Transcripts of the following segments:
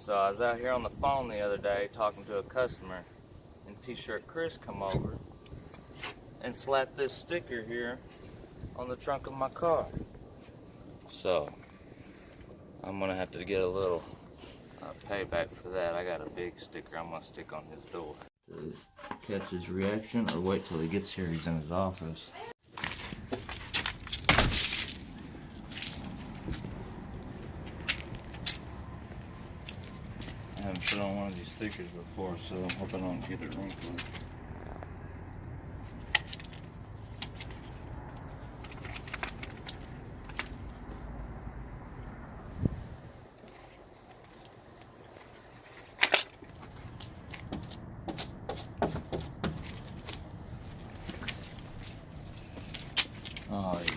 So I was out here on the phone the other day talking to a customer, and T-shirt Chris come over and slapped this sticker here on the trunk of my car. So I'm gonna have to get a little payback for that. I got a big sticker I'm gonna stick on his door. To catch his reaction, or wait till he gets here. He's in his office. I haven't put on one of these stickers before, so I'm hoping I don't get it wrinkled. Oh yeah.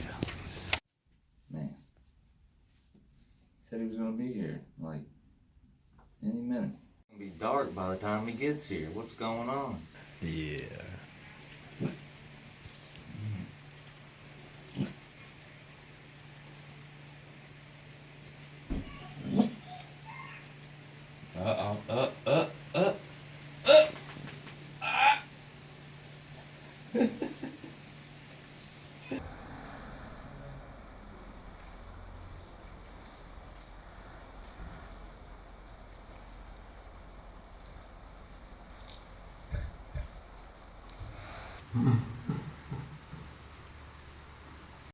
Man. He said he was gonna be here, like, any minute. It's gonna be dark by the time he gets here. What's going on? Yeah. Uh.